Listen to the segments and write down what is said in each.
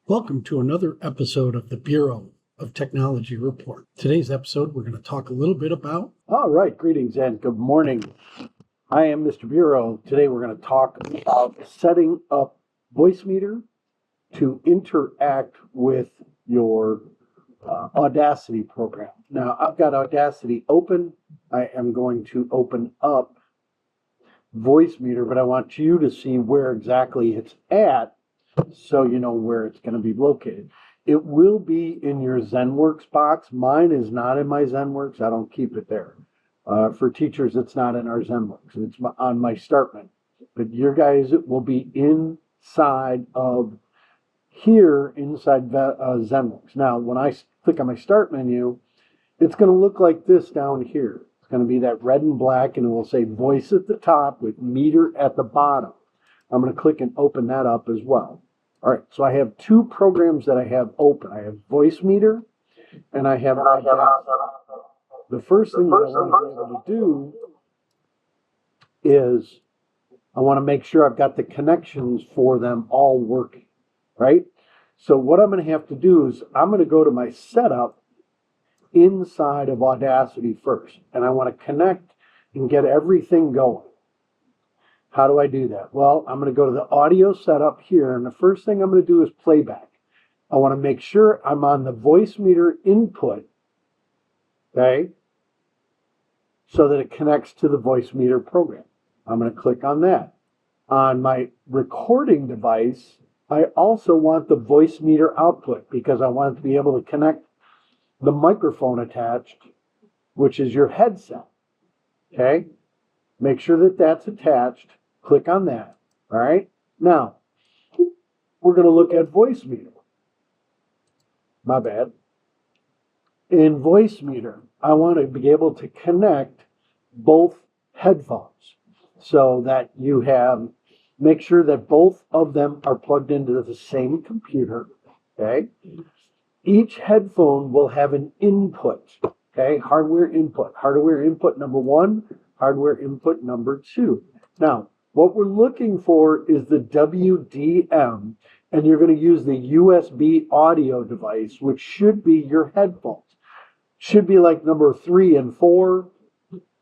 Welcome to another episode of the Bureau of Technology Report. Today's episode, we're going to talk a little bit about... All right, greetings and good morning. I am Mr. Bureau. Today we're going to talk about setting up Voicemeeter to interact with your Audacity program. Now, I've got Audacity open. I am going to open up Voicemeeter, but I want you to see where exactly it's at so you know where it's going to be located. It will be in your ZenWorks box. Mine is not in my ZenWorks. I don't keep it there. For teachers, it's not in our ZenWorks. It's on my start menu. But your guys, it will be inside of here, inside ZenWorks. Now, when I click on my start menu, it's going to look like this down here. It's going to be that red and black, and it will say voice at the top with meter at the bottom. I'm going to click and open that up as well. All right, so I have two programs that I have open. I have Voicemeeter and I have Audacity. The first thing that I want to be able to do is I want to make sure I've got the connections for them all working, right? So what I'm going to have to do is I'm going to go to my setup inside of Audacity first, and I want to connect and get everything going. How do I do that? Well, I'm going to go to the audio setup here, and the first thing I'm going to do is playback. I want to make sure I'm on the Voicemeeter input, okay, so that it connects to the Voicemeeter program. I'm going to click on that. On my recording device, I also want the Voicemeeter output because I want to be able to connect the microphone attached, which is your headset, okay? Make sure that that's attached. Click on that. All right. Now, we're going to look at Voicemeeter. My bad. In Voicemeeter, I want to be able to connect both headphones so that you have, make sure that both of them are plugged into the same computer. Okay. Each headphone will have an input. Okay. Hardware input. Hardware input number 1. Hardware input number 2. Now, what we're looking for is the WDM, and you're going to use the USB audio device, which should be your headphones. Should be like number 3 and 4,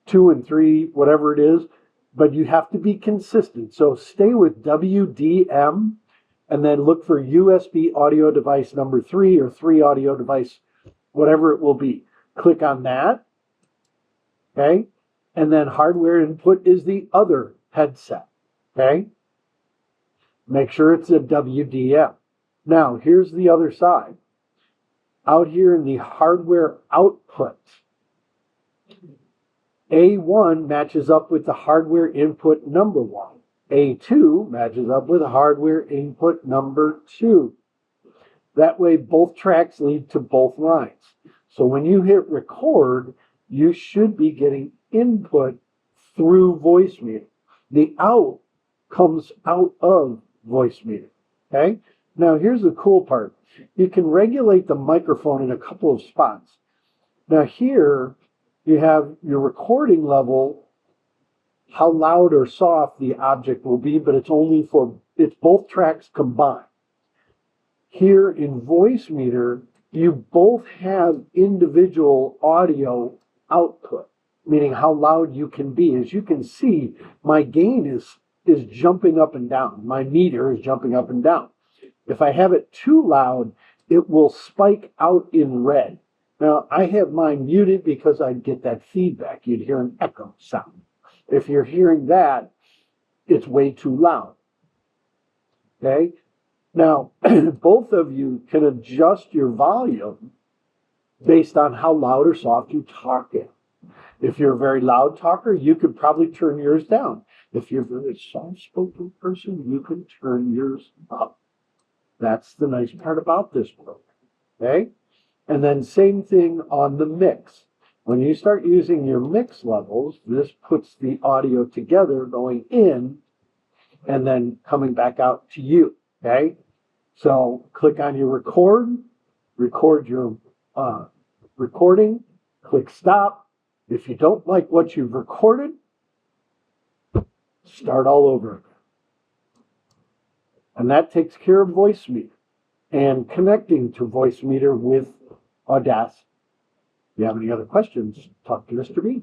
2 and 3, whatever it is, but you have to be consistent. So stay with WDM, and then look for USB audio device number 3 or 3 audio device, whatever it will be. Click on that, okay? And then hardware input is the other headset, okay? Make sure it's a WDM. Now, here's the other side. Out here in the hardware output, A1 matches up with the hardware input number 1. A2 matches up with the hardware input number 2. That way, both tracks lead to both lines. So when you hit record, you should be getting input through Voicemeeter. The out comes out of Voicemeeter. Okay? Now here's the cool part. You can regulate the microphone in a couple of spots. Now here you have your recording level, how loud or soft the object will be, but it's both tracks combined. Here in Voicemeeter, you both have individual audio output, meaning how loud you can be. As you can see, my gain is jumping up and down. My meter is jumping up and down. If I have it too loud, it will spike out in red. Now, I have mine muted because I'd get that feedback. You'd hear an echo sound. If you're hearing that, it's way too loud. Okay? Now, both of you can adjust your volume based on how loud or soft you talk in. If you're a very loud talker, you could probably turn yours down. If you're a very soft-spoken person, you can turn yours up. That's the nice part about this program. Okay? And then same thing on the mix. When you start using your mix levels, this puts the audio together going in and then coming back out to you. Okay? So click on your record your recording, click stop. If you don't like what you've recorded, start all over again. And that takes care of Voicemeeter. and connecting to Voicemeeter with Audacity. If you have any other questions, talk to Mr. B.